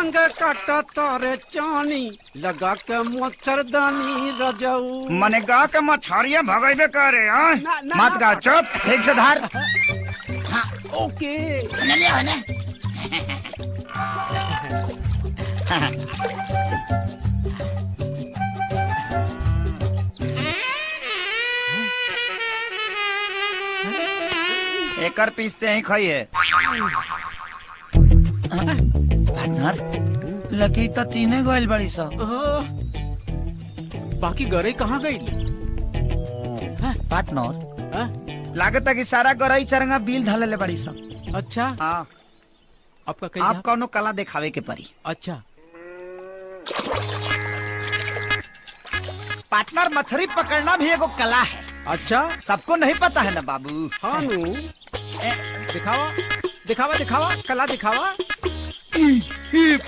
अंग काटा तारे चानी लगा के मच्छरदानी रजाऊ। मने गा के मछरिया भगाइबे करे हां मत गा चुप ठीक से धार। हाँ ओके न ले हो ना एकर पीसते ही खाइए। पार्टनर लगी तो तीने गोइल बड़ी सा। बाकी गरे कहाँ गई? पार्टनर लागत है कि सारा गरई चरंगा बिल धले बड़ी सा। अच्छा हाँ आपका कहीं आप कौनो कला दिखावे के परी। अच्छा पार्टनर मछली पकड़ना भी एगो कला है। अच्छा सबको नहीं पता है ना बाबू। हाँ नु दिखावा दिखावा दिखावा कला दिखावा।